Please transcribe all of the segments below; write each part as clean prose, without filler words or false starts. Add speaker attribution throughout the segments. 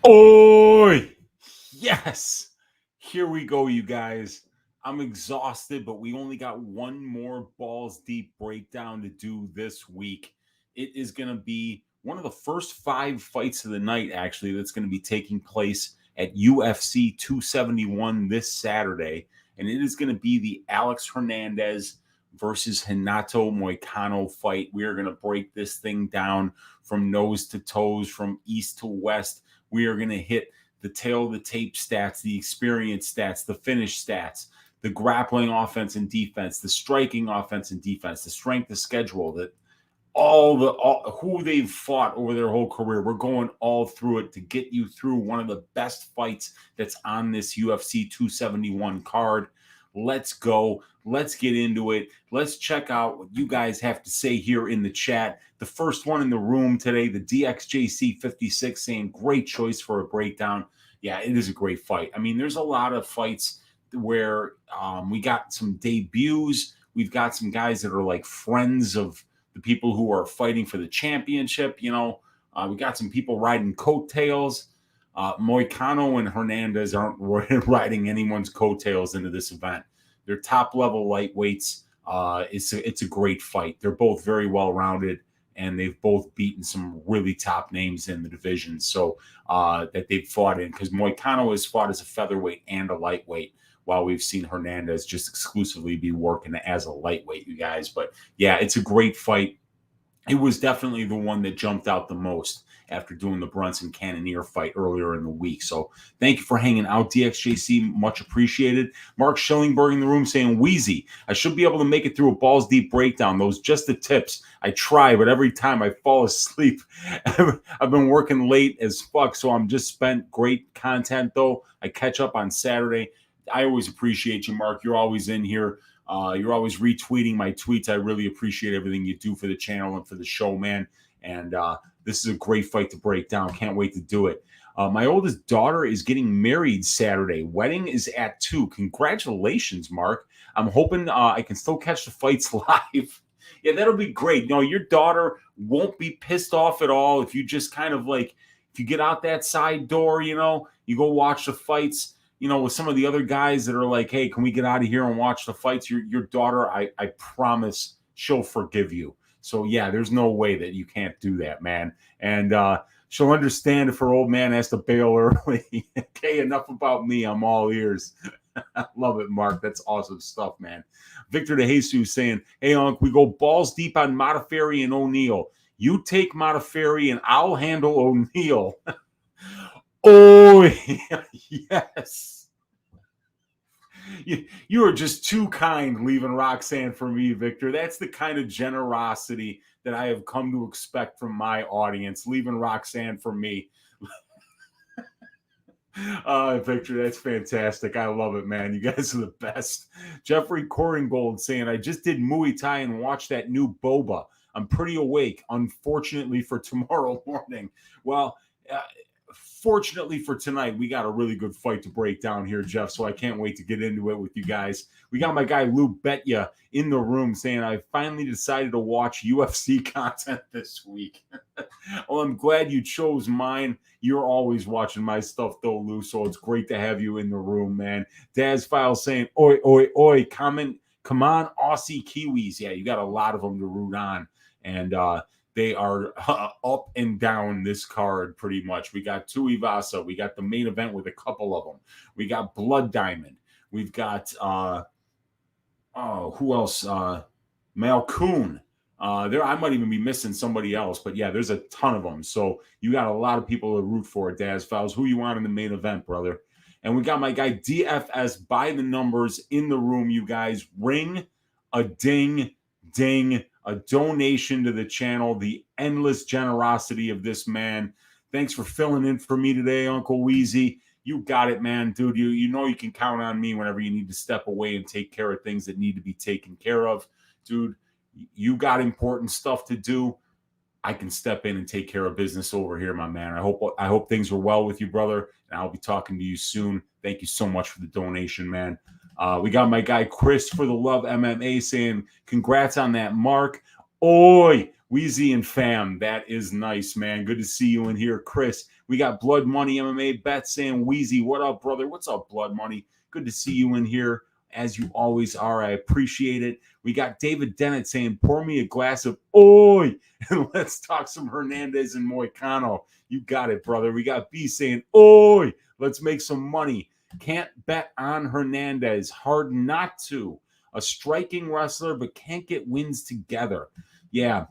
Speaker 1: Oh, yes. Here we go, you guys. I'm exhausted, but we only got one more balls deep breakdown to do this week. It is going to be one of the first 5 fights of the night, actually, that's going to be taking place at UFC 271 this Saturday. And it is going to be the Alex Hernandez versus Renato Moicano fight. We are going to break this thing down from nose to toes, from east to west. We are going to hit the tail of the tape stats, the experience stats, the finish stats, the grappling offense and defense, the striking offense and defense, the strength of schedule, that all who they've fought over their whole career. We're going all through it to get you through one of the best fights that's on this UFC 271 card. Let's go. Let's get into it. Let's check out what you guys have to say here in the chat. The first one in the room today, the DXJC56, saying great choice for a breakdown. Yeah, it is a great fight. I mean, there's a lot of fights where we got some debuts. We've got some guys that are like friends of the people who are fighting for the championship. You know, we got some people riding coattails. Moicano and Hernandez aren't riding anyone's coattails into this event. They're top level lightweights. It's a great fight. They're both very well rounded, and they've both beaten some really top names in the division. So that they've fought in, because Moicano has fought as a featherweight and a lightweight, while we've seen Hernandez just exclusively be working as a lightweight, you guys. But yeah, it's a great fight. It was definitely the one that jumped out the most after doing the Brunson Cannonier fight earlier in the week. So thank you for hanging out, DXJC. Much appreciated. Mark Schillingberg in the room saying, Weezy, I should be able to make it through a balls deep breakdown. Those just the tips. I try, but every time I fall asleep. I've been working late as fuck, so I'm just spent. Great content, though. I catch up on Saturday. I always appreciate you, Mark. You're always in here. You're always retweeting my tweets. I really appreciate everything you do for the channel and for the show, man. And this is a great fight to break down. Can't wait to do it. My oldest daughter is getting married Saturday. Wedding is at 2. Congratulations, Mark. I'm hoping I can still catch the fights live. Yeah, that'll be great. No, your daughter won't be pissed off at all if you just kind of like, if you get out that side door, you know, you go watch the fights, you know, with some of the other guys that are like, hey, can we get out of here and watch the fights? Your daughter, I promise she'll forgive you. So, yeah, there's no way that you can't do that, man. And she'll understand if her old man has to bail early. Okay, enough about me. I'm all ears. I love it, Mark. That's awesome stuff, man. Victor De Jesus saying, hey, Unc, we go balls deep on Modafferi and O'Neal. You take Modafferi and I'll handle O'Neal. Oh, yes. You are just too kind leaving Roxanne for me, Victor. That's the kind of generosity that I have come to expect from my audience, leaving Roxanne for me. Victor, that's fantastic. I love it, man. You guys are the best. Jeffrey Coringold saying, I just did Muay Thai and watched that new boba. I'm pretty awake, unfortunately, for tomorrow morning. Well, fortunately for tonight, we got a really good fight to break down here, Jeff, so I can't wait to get into it with you guys. We got my guy Lou Betya in the room saying, I finally decided to watch UFC content this week. Well, I'm glad you chose mine. You're always watching my stuff, though, Lou, so it's great to have you in the room, man. Daz File saying, oi, oi, oi, come on, Aussie Kiwis. Yeah, you got a lot of them to root on, and they are up and down this card pretty much. We got Tuivasa. We got the main event with a couple of them. We got Blood Diamond. We've got, who else? Malkoon. There, I might even be missing somebody else, but yeah, there's a ton of them. So you got a lot of people to root for, Daz Fouls. Who you want in the main event, brother? And we got my guy DFS by the numbers in the room, you guys. Ring a ding, ding, a donation to the channel. The endless generosity of this man. Thanks for filling in for me today, Uncle Weezy. You got it, man, dude. You know you can count on me whenever you need to step away and take care of things that need to be taken care of, dude. You got important stuff to do. I can step in and take care of business over here, my man. I hope things are well with you, brother, and I'll be talking to you soon. Thank you so much for the donation, man. We got my guy Chris for the Love MMA saying, congrats on that, Mark. Oi, Weezy and fam, that is nice, man. Good to see you in here, Chris. We got Blood Money MMA Bet saying, Weezy, what up, brother? What's up, Blood Money? Good to see you in here, as you always are. I appreciate it. We got David Dennett saying, pour me a glass of oi, and let's talk some Hernandez and Moicano. You got it, brother. We got B saying, oi, let's make some money. Can't bet on Hernandez. Hard not to. A striking wrestler, but can't get wins together. Yeah,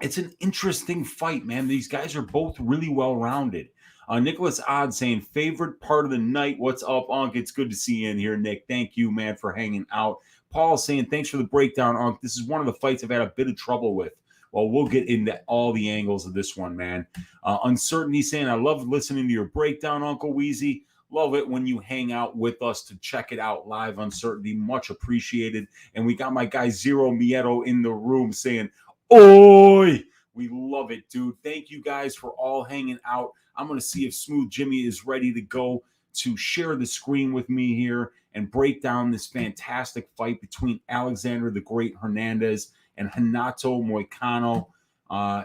Speaker 1: it's an interesting fight, man. These guys are both really well-rounded. Nicholas Odd saying, favorite part of the night. What's up, Unc? It's good to see you in here, Nick. Thank you, man, for hanging out. Paul saying, thanks for the breakdown, Unc. This is one of the fights I've had a bit of trouble with. Well, we'll get into all the angles of this one, man. Uncertainty saying, I love listening to your breakdown, Uncle Weezy. Love it when you hang out with us to check it out live. Uncertainty, much appreciated. And we got my guy Zero Mieto in the room saying, oi, we love it, dude. Thank you guys for all hanging out. I'm going to see if Smooth Jimmy is ready to go to share the screen with me here and break down this fantastic fight between Alexander the Great Hernandez and Renato Moicano.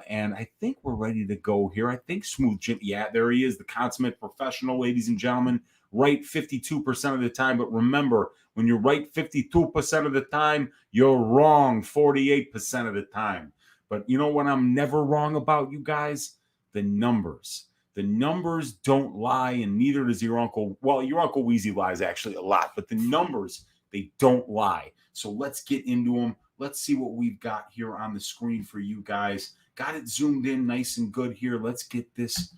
Speaker 1: And I think we're ready to go here. I think Smooth Jimmy, yeah, there he is, the consummate professional, ladies and gentlemen. Right 52% of the time. But remember, when you're right 52% of the time, you're wrong 48% of the time. But you know what I'm never wrong about, you guys? The numbers. The numbers don't lie, and neither does your uncle. Well, your Uncle Weezy lies actually a lot, but the numbers, they don't lie. So let's get into them. Let's see what we've got here on the screen for you guys. Got it zoomed in nice and good here. Let's get this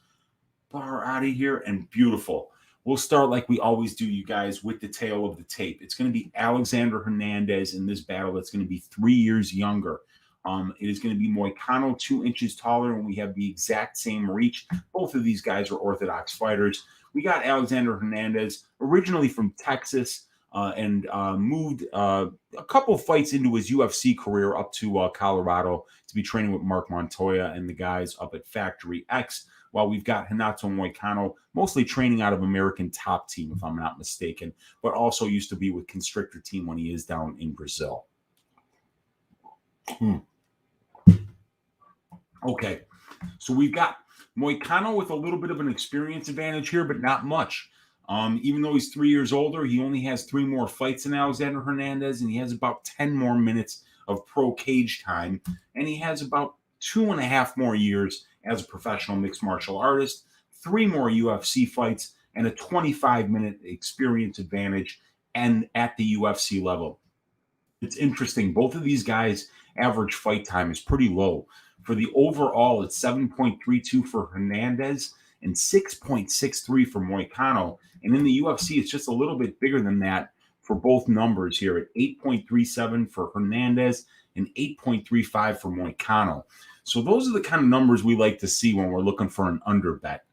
Speaker 1: bar out of here, and beautiful. We'll start like we always do, you guys, with the tail of the tape. It's going to be Alexander Hernandez in this battle that's going to be 3 years younger. It is going to be Moicano 2 inches taller, and we have the exact same reach. Both of these guys are orthodox fighters. We got Alexander Hernandez, originally from Texas, and moved a couple fights into his UFC career up to Colorado to be training with Mark Montoya and the guys up at Factory X, while we've got Renato Moicano mostly training out of American Top Team, if I'm not mistaken, but also used to be with Constrictor Team when he is down in Brazil. Okay, so we've got Moicano with a little bit of an experience advantage here, but not much. Even though he's 3 years older, he only has 3 more fights than Alexander Hernandez, and he has about 10 more minutes of pro cage time, and he has about 2.5 more years as a professional mixed martial artist, 3 more UFC fights, and a 25-minute experience advantage, and at the UFC level. It's interesting. Both of these guys' average fight time is pretty low. For the overall, it's 7.32 for Hernandez and 6.63 for Moicano. And in the UFC, it's just a little bit bigger than that for both numbers here at 8.37 for Hernandez and 8.35 for Moicano. So those are the kind of numbers we like to see when we're looking for an under bet.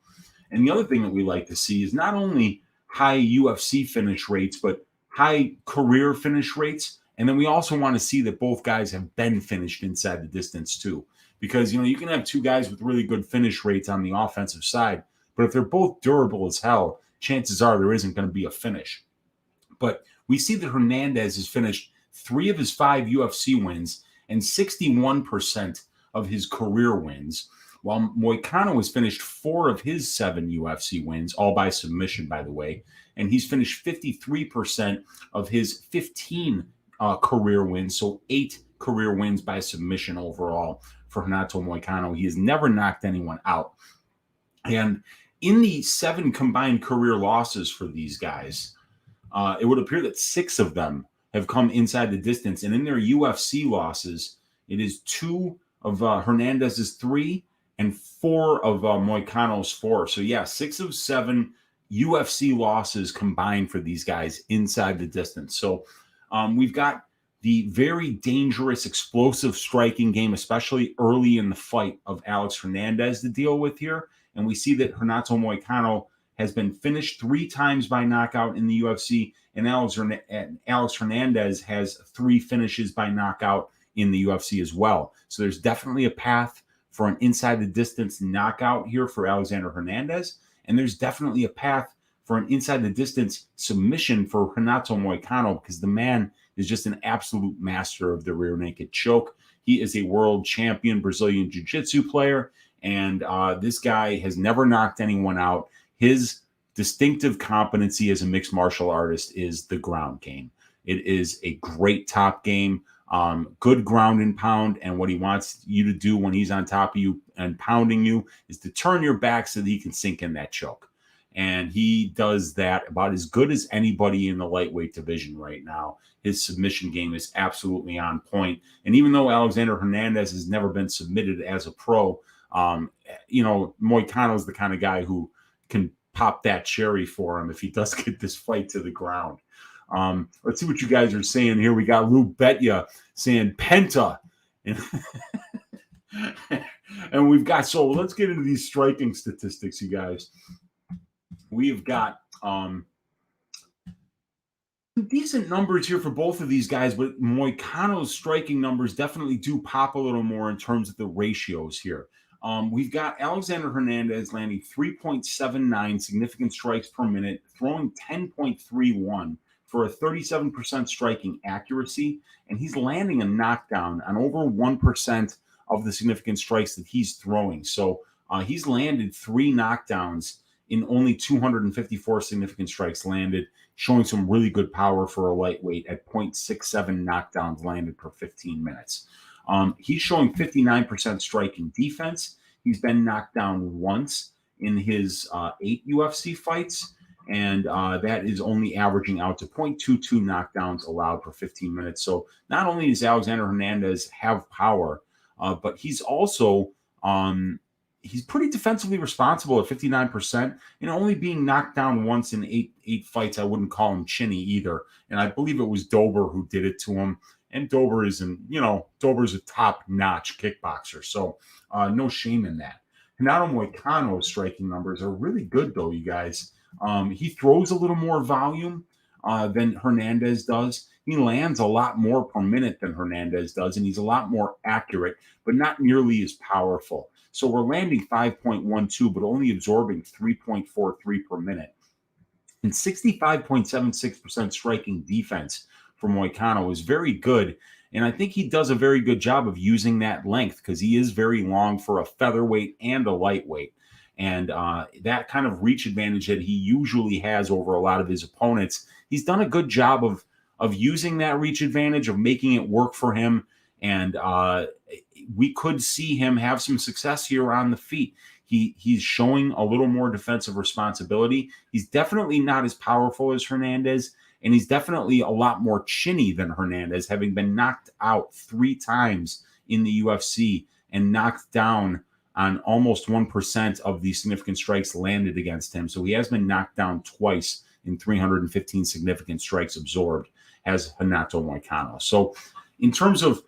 Speaker 1: And the other thing that we like to see is not only high UFC finish rates, but high career finish rates. And then we also want to see that both guys have been finished inside the distance too. Because, you know, you can have 2 guys with really good finish rates on the offensive side, but if they're both durable as hell, chances are there isn't going to be a finish. But we see that Hernandez has finished 3 of his 5 UFC wins and 61% of his career wins, while Moicano has finished 4 of his 7 UFC wins, all by submission, by the way, and he's finished 53% of his 15 career wins, so 8 career wins by submission overall for Renato Moicano. He has never knocked anyone out. And in the 7 combined career losses for these guys, it would appear that 6 of them have come inside the distance. And in their UFC losses, it is 2 of Hernandez's 3 and 4 of Moicano's 4. So, yeah, 6 of 7 UFC losses combined for these guys inside the distance. So we've got the very dangerous, explosive striking game, especially early in the fight, of Alex Hernandez to deal with here. And we see that Renato Moicano has been finished 3 times by knockout in the UFC, and Alex Hernandez has 3 finishes by knockout in the UFC as well. So there's definitely a path for an inside the distance knockout here for Alexander Hernandez, and there's definitely a path for an inside the distance submission for Renato Moicano, because the man is just an absolute master of the rear naked choke. He is a world champion Brazilian jiu-jitsu player, and this guy has never knocked anyone out. His distinctive competency as a mixed martial artist is the ground game. It is a great top game, good ground and pound. And what he wants you to do when he's on top of you and pounding you is to turn your back so that he can sink in that choke. And he does that about as good as anybody in the lightweight division right now. His submission game is absolutely on point. And even though Alexander Hernandez has never been submitted as a pro, Moicano is the kind of guy who can pop that cherry for him if he does get this fight to the ground. Let's see what you guys are saying here. We got Lou Betya saying Penta. And we've got, so let's get into these striking statistics, you guys. We've got decent numbers here for both of these guys, but Moicano's striking numbers definitely do pop a little more in terms of the ratios here. We've got Alexander Hernandez landing 3.79 significant strikes per minute, throwing 10.31 for a 37% striking accuracy, and he's landing a knockdown on over 1% of the significant strikes that he's throwing. So he's landed 3 knockdowns in only 254 significant strikes landed, showing some really good power for a lightweight at 0.67 knockdowns landed per 15 minutes. He's showing 59% striking defense. He's been knocked down once in his 8 UFC fights, and that is only averaging out to 0.22 knockdowns allowed per 15 minutes. So not only does Alexander Hernandez have power, but he's also he's pretty defensively responsible at 59%, and only being knocked down once in eight fights. I wouldn't call him chinny either. And I believe it was Dober who did it to him. And Dober Dober's a top-notch kickboxer, so no shame in that. Renato Moicano's striking numbers are really good, though, you guys. He throws a little more volume than Hernandez does. He lands a lot more per minute than Hernandez does, and he's a lot more accurate, but not nearly as powerful. So we're landing 5.12, but only absorbing 3.43 per minute. And 65.76% striking defense for Moicano is very good. And I think he does a very good job of using that length because he is very long for a featherweight and a lightweight. And that kind of reach advantage that he usually has over a lot of his opponents, he's done a good job of using that reach advantage, of making it work for him. And we could see him have some success here on the feet. He's showing a little more defensive responsibility. He's definitely not as powerful as Hernandez, and he's definitely a lot more chinny than Hernandez, having been knocked out 3 times in the UFC and knocked down on almost 1% of the significant strikes landed against him. So he has been knocked down twice in 315 significant strikes absorbed, as Renato Moicano. So in terms of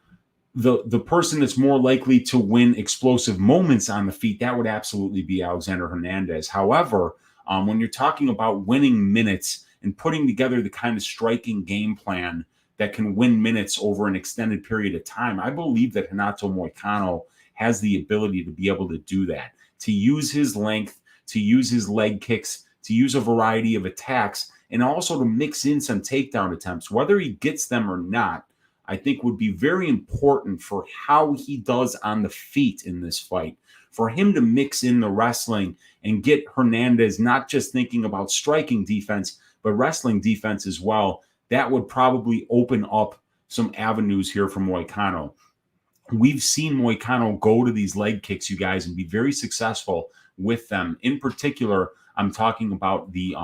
Speaker 1: the person that's more likely to win explosive moments on the feet, that would absolutely be Alexander Hernandez. However, when you're talking about winning minutes and putting together the kind of striking game plan that can win minutes over an extended period of time, I believe that Renato Moicano has the ability to be able to do that, to use his length, to use his leg kicks, to use a variety of attacks, and also to mix in some takedown attempts. Whether he gets them or not, I think would be very important for how he does on the feet in this fight, for him to mix in the wrestling and get Hernandez not just thinking about striking defense, but wrestling defense as well. That would probably open up some avenues here for Moicano. We've seen Moicano go to these leg kicks, you guys, and be very successful with them. In particular, I'm talking about the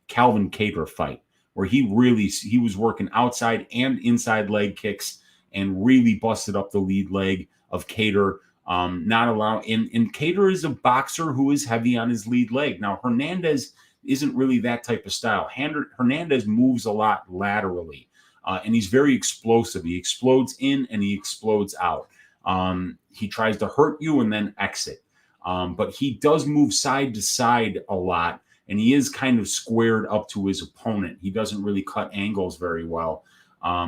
Speaker 1: Calvin Kattar fight, where he was working outside and inside leg kicks and really busted up the lead leg of Kattar. Not allowing, and Kattar is a boxer who is heavy on his lead leg. Now, Hernandez isn't really that type of style. Hernandez moves a lot laterally, and he's very explosive. He explodes in and he explodes out. He tries to hurt you and then exit. But he does move side to side a lot, and he is kind of squared up to his opponent. He doesn't really cut angles very well.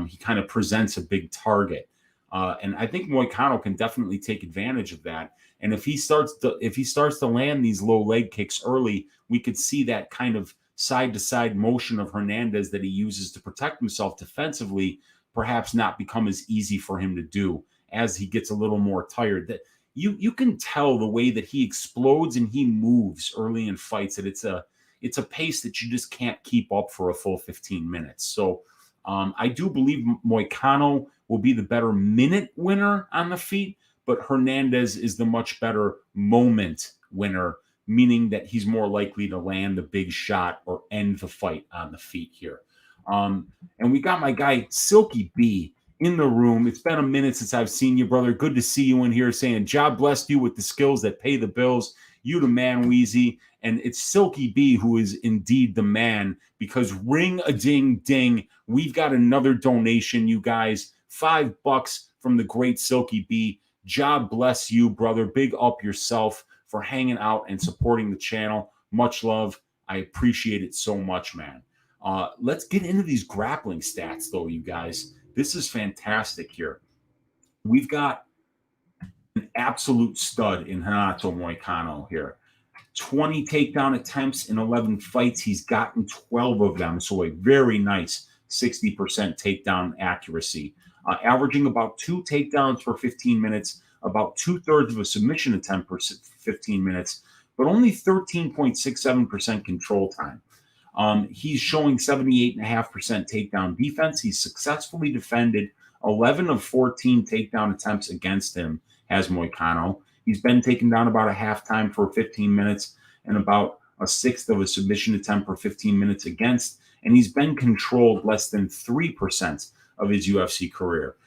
Speaker 1: He kind of presents a big target. And I think Moicano can definitely take advantage of that. And if he starts to land these low leg kicks early, we could see that kind of side-to-side motion of Hernandez that he uses to protect himself defensively perhaps not become as easy for him to do as he gets a little more tired. That you can tell the way that he explodes and he moves early in fights that it's a pace that you just can't keep up for a full 15 minutes. So I do believe Moicano will be the better minute winner on the feet, but Hernandez is the much better moment winner, meaning that he's more likely to land the big shot or end the fight on the feet here. And we got my guy Silky B in the room. It's been a minute since I've seen you, brother. Good to see you in here, saying, "God bless you with the skills that pay the bills. You the man, Weezy." And it's Silky B who is indeed the man, because ring a ding ding. We've got another donation, you guys. $5 from the great Silky B. God bless you, brother. Big up yourself for hanging out and supporting the channel. Much love. I appreciate it so much, man. Let's get into these grappling stats, though, you guys. This is fantastic here. We've got an absolute stud in Renato Moicano here. 20 takedown attempts in 11 fights. He's gotten 12 of them, so a very nice 60% takedown accuracy. Averaging about 2 takedowns per 15 minutes, about 2/3 of a submission attempt per 15 minutes, but only 13.67% control time. He's showing 78.5% takedown defense. He's successfully defended 11 of 14 takedown attempts against him, has Moicano. He's been taken down about a half time for 15 minutes and about a sixth of a submission attempt per 15 minutes against. And he's been controlled less than 3% of his UFC career.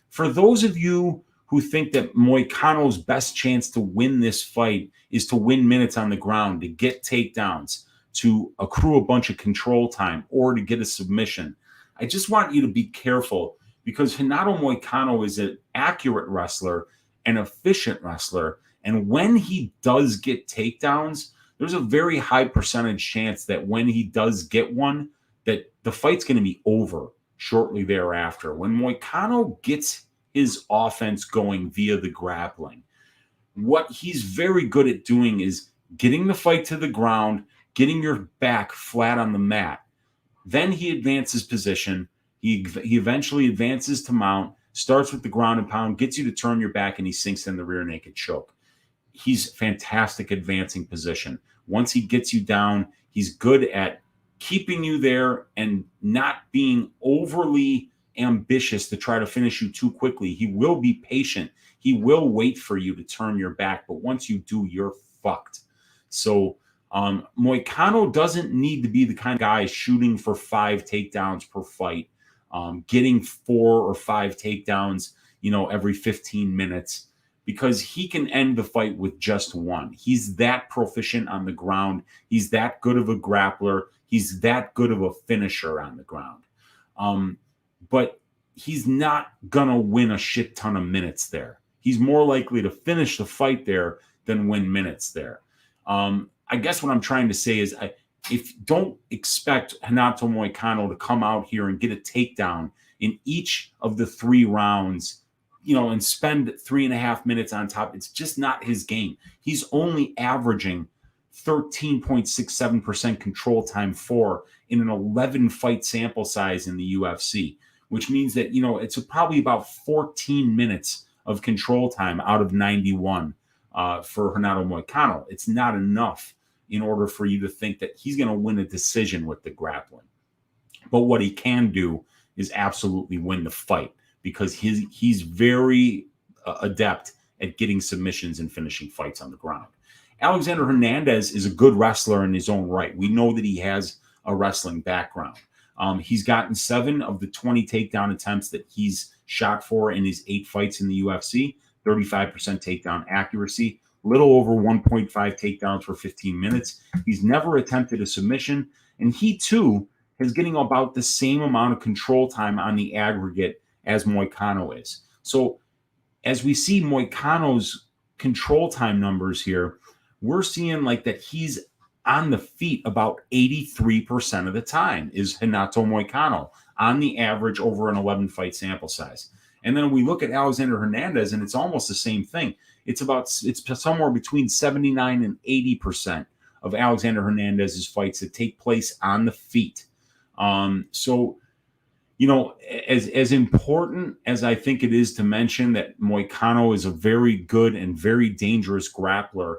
Speaker 1: For those of you who think that Moicano's best chance to win this fight is to win minutes on the ground, to get takedowns, to accrue a bunch of control time, or to get a submission, I just want you to be careful, because Renato Moicano is an accurate wrestler, an efficient wrestler, and when he does get takedowns, there's a very high percentage chance that when he does get one, that the fight's going to be over shortly thereafter. When Moicano gets his offense going via the grappling, what he's very good at doing is getting the fight to the ground, getting your back flat on the mat. Then he advances position. He eventually advances to mount, starts with the ground and pound, gets you to turn your back, and he sinks in the rear naked choke. He's fantastic advancing position. Once he gets you down, he's good at keeping you there and not being overly ambitious to try to finish you too quickly. He will be patient. He will wait for you to turn your back, but once you do, you're fucked. So Moicano doesn't need to be the kind of guy shooting for 5 takedowns per fight, getting 4 or 5 takedowns, every 15 minutes, because he can end the fight with just one. He's that proficient on the ground. He's that good of a grappler. He's that good of a finisher on the ground. But he's not going to win a shit ton of minutes there. He's more likely to finish the fight there than win minutes there. I guess what I'm trying to say is don't expect Renato Moicano to come out here and get a takedown in each of the 3 rounds, and spend 3.5 minutes on top. It's just not his game. He's only averaging 13.67% control time in an 11 fight sample size in the UFC, which means that, it's probably about 14 minutes of control time out of 91 for Renato Moicano. It's not enough in order for you to think that he's going to win a decision with the grappling. But what he can do is absolutely win the fight, because he's very adept at getting submissions and finishing fights on the ground. Alexander Hernandez is a good wrestler in his own right. We know that he has a wrestling background. He's gotten 7 of the 20 takedown attempts that he's shot for in his 8 fights in the UFC, 35% takedown accuracy, little over 1.5 takedowns for 15 minutes. He's never attempted a submission, and he too is getting about the same amount of control time on the aggregate as Moicano is. So as we see Moicano's control time numbers here, we're seeing like that he's on the feet about 83% of the time is Renato Moicano on the average over an 11 fight sample size. And then we look at Alexander Hernandez, and it's almost the same thing. It's somewhere between 79 and 80% of Alexander Hernandez's fights that take place on the feet. So You know, as important as I think it is to mention that Moicano is a very good and very dangerous grappler,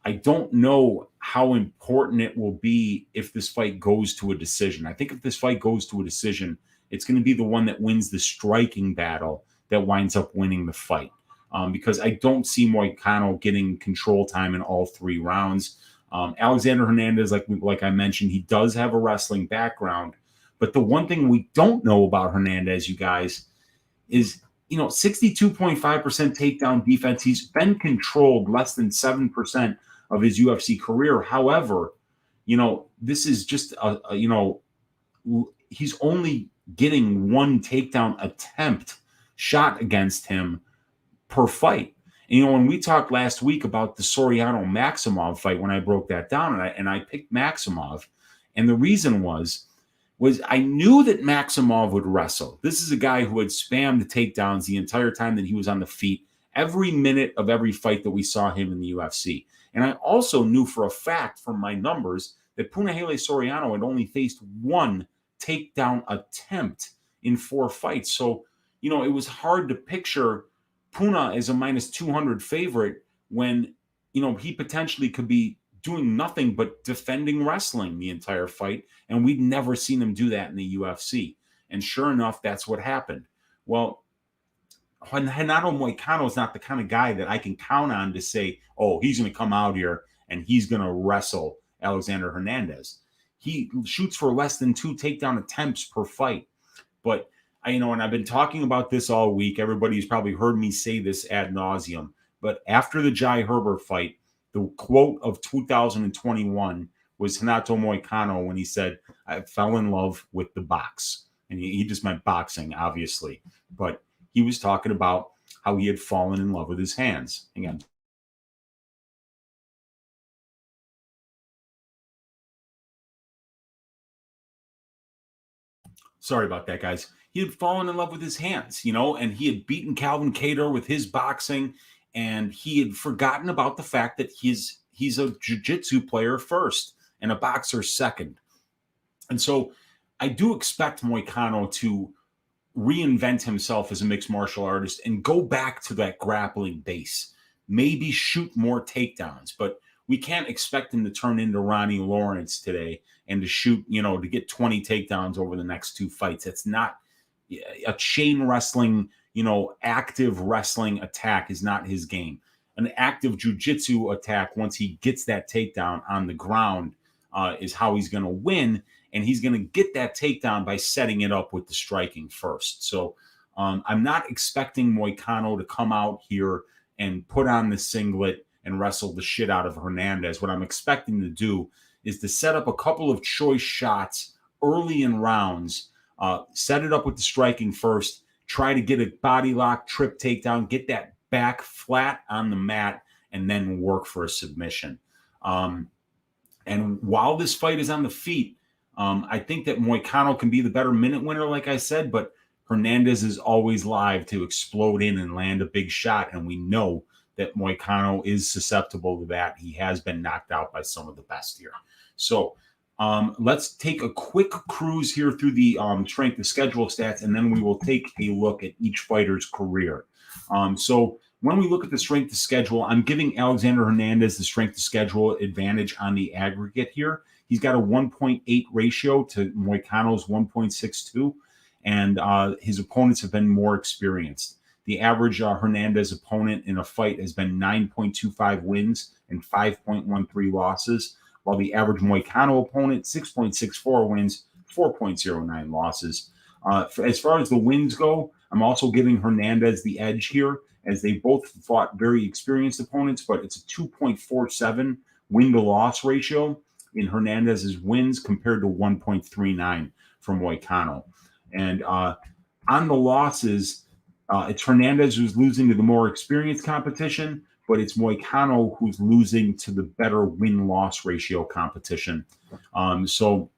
Speaker 1: I don't know how important it will be if this fight goes to a decision. I think if this fight goes to a decision, it's going to be the one that wins the striking battle that winds up winning the fight. Because I don't see Moicano getting control time in all 3 rounds. Alexander Hernandez, like I mentioned, he does have a wrestling background. But the one thing we don't know about Hernandez, you guys, is 62.5% takedown defense. He's been controlled less than 7% of his UFC career. However, this is just he's only getting 1 takedown attempt shot against him per fight. And, when we talked last week about the Soriano Maximov fight, when I broke that down and I picked Maximov, and the reason was I knew that Maximov would wrestle. This is a guy who had spammed takedowns the entire time that he was on the feet, every minute of every fight that we saw him in the UFC. And I also knew for a fact from my numbers that Punahele Soriano had only faced 1 takedown attempt in 4 fights. So, it was hard to picture Puna as a minus 200 favorite when, he potentially could be doing nothing but defending wrestling the entire fight. And we'd never seen him do that in the UFC. And sure enough, that's what happened. Well, Renato Moicano is not the kind of guy that I can count on to say, oh, he's going to come out here and he's going to wrestle Alexander Hernandez. He shoots for less than 2 takedown attempts per fight. But and I've been talking about this all week. Everybody's probably heard me say this ad nauseum. But after the Jai Herbert fight, the quote of 2021 was Renato Moicano when he said, I fell in love with the box. And he just meant boxing, obviously. But he was talking about how he had fallen in love with his hands. Again, sorry about that, guys. He had fallen in love with his hands, and he had beaten Calvin Kattar with his boxing, and he had forgotten about the fact that he's a jiu-jitsu player first and a boxer second. And so I do expect Moicano to reinvent himself as a mixed martial artist and go back to that grappling base. Maybe shoot more takedowns, but we can't expect him to turn into Ronnie Lawrence today and to shoot, to get 20 takedowns over the next 2 fights. It's not a chain wrestling, active wrestling attack is not his game. An active jiu-jitsu attack, once he gets that takedown on the ground, is how he's going to win. And he's going to get that takedown by setting it up with the striking first. So I'm not expecting Moicano to come out here and put on the singlet and wrestle the shit out of Hernandez. What I'm expecting to do is to set up a couple of choice shots early in rounds, set it up with the striking first, try to get a body lock, trip takedown, get that back flat on the mat, and then work for a submission. And while this fight is on the feet, I think that Moicano can be the better minute winner, like I said, but Hernandez is always live to explode in and land a big shot. And we know that Moicano is susceptible to that. He has been knocked out by some of the best here. So let's take a quick cruise here through the strength of schedule stats, and then we will take a look at each fighter's career. So when we look at the strength of schedule, I'm giving Alexander Hernandez the strength of schedule advantage on the aggregate here. He's got a 1.8 ratio to Moicano's 1.62, and his opponents have been more experienced. The average Hernandez opponent in a fight has been 9.25 wins and 5.13 losses, while the average Moicano opponent, 6.64 wins, 4.09 losses. As far as the wins go, I'm also giving Hernandez the edge here, as they both fought very experienced opponents, but it's a 2.47 win-to-loss ratio in Hernandez's wins compared to 1.39 from Moicano. And on the losses, it's Hernandez who's losing to the more experienced competition, but it's Moicano who's losing to the better win-loss ratio competition. So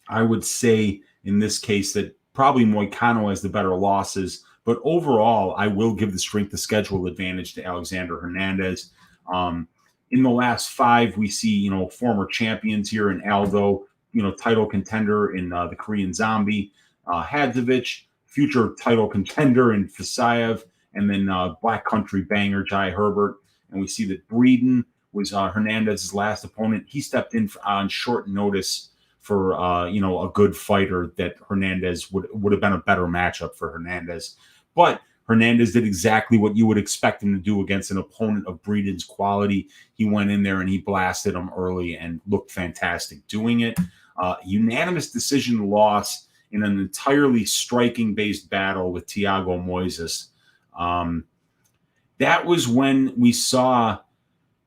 Speaker 1: I would say in this case that probably Moicano has the better losses, but overall, I will give the strength of schedule advantage to Alexander Hernandez. In the last 5, we see, former champions here in Aldo, title contender in the Korean Zombie, Hadzovic, future title contender in Fasayev, and then Black Country banger Jai Herbert. And we see that Breeden was Hernandez's last opponent. He stepped in on short notice for a good fighter that Hernandez would have been a better matchup for Hernandez. But Hernandez did exactly what you would expect him to do against an opponent of Breeden's quality. He went in there and he blasted him early and looked fantastic doing it. Unanimous decision loss in an entirely striking-based battle with Thiago Moises. That was when we saw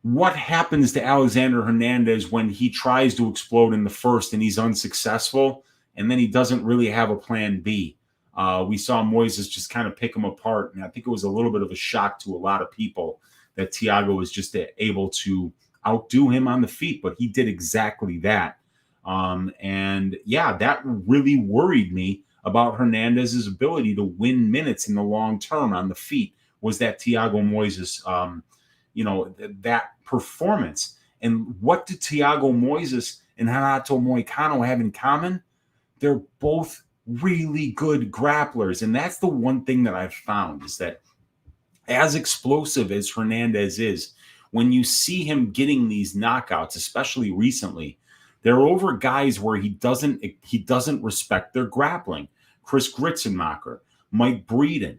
Speaker 1: what happens to Alexander Hernandez when he tries to explode in the first and he's unsuccessful, and then he doesn't really have a plan B. We saw Moises just kind of pick him apart, and I think it was a little bit of a shock to a lot of people that Thiago was just able to outdo him on the feet, but he did exactly that. And yeah, that really worried me about Hernandez's ability to win minutes in the long term on the feet, was that Thiago Moises, that performance. And what do Thiago Moises and Renato Moicano have in common? They're both really good grapplers. And that's the one thing that I've found, is that as explosive as Hernandez is, when you see him getting these knockouts, especially recently, they're over guys where he doesn't respect their grappling. Chris Gritzenmacher, Mike Breeden,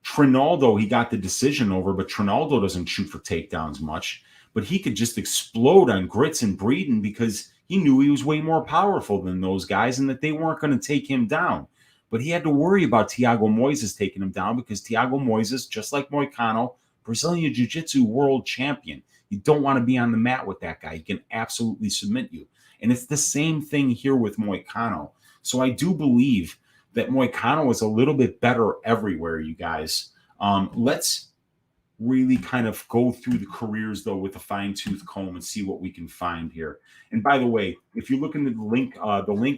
Speaker 1: Trinaldo, he got the decision over, but Trinaldo doesn't shoot for takedowns much. But he could just explode on Grits and Breeden because he knew he was way more powerful than those guys and that they weren't going to take him down. But he had to worry about Thiago Moises taking him down, because Thiago Moises, just like Moicano, Brazilian Jiu-Jitsu world champion. You don't want to be on the mat with that guy. He can absolutely submit you. And it's the same thing here with Moicano. So I do believe that Moicano is a little bit better everywhere, you guys. Let's really kind of go through the careers, though, with a fine-tooth comb and see what we can find here. And by the way, if you look in the link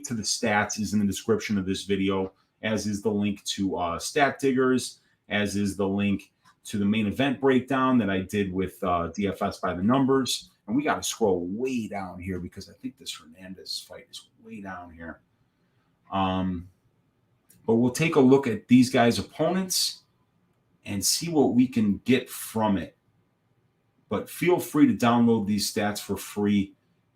Speaker 1: to the stats is in the description of this video, as is the link to Stat Diggers, as is the link to the main event breakdown that I did with DFS by the numbers. And we got to scroll way down here because I think this Hernandez fight is way down here. But we'll take a look at these guys' opponents and see what we can get from it. But feel free to download these stats for free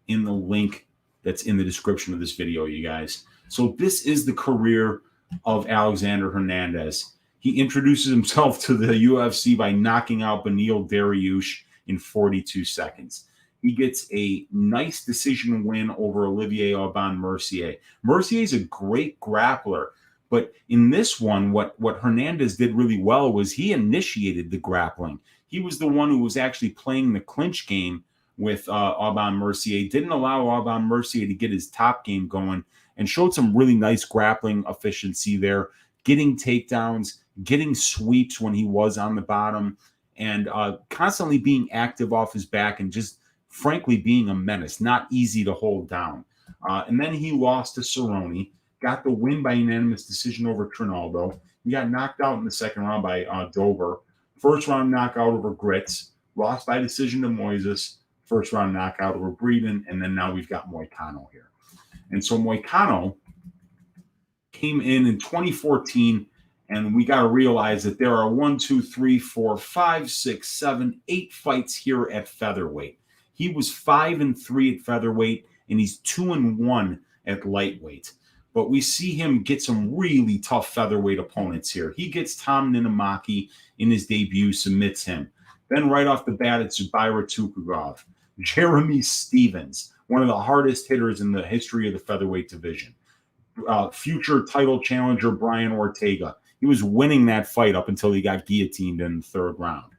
Speaker 1: in the link that's in the description of this video, you guys. So this is the career of Alexander Hernandez. He introduces himself to the UFC by knocking out Beneil Dariush in 42 seconds. He gets a nice decision win over Olivier Aubin-Mercier. Mercier is a great grappler, but in this one, what Hernandez did really well was he initiated the grappling. He was the one who was actually playing the clinch game with Aubin-Mercier, didn't allow Aubin-Mercier to get his top game going, and showed some really nice grappling efficiency there, getting takedowns, getting sweeps when he was on the bottom, and constantly being active off his back and just frankly being a menace, not easy to hold down. And then he lost to Cerrone, got the win by unanimous decision over Trinaldo. He got knocked out in the second round by Dober. First round knockout over Grits, lost by decision to Moises, first round knockout over Breeden, and then now we've got Moicano here. And so Moicano came in 2014, and we got to realize that there are 1, 2, 3, 4, 5, 6, 7, 8 fights here at featherweight. He was 5-3 at featherweight, and he's 2-1 at lightweight. But we see him get some really tough featherweight opponents here. He gets Tom Ninamaki in his debut, submits him. Then right off the bat, it's Zubaira Tukhugov, Jeremy Stevens, one of the hardest hitters in the history of the featherweight division. Future title challenger Brian Ortega. He was winning that fight up until he got guillotined in the third round.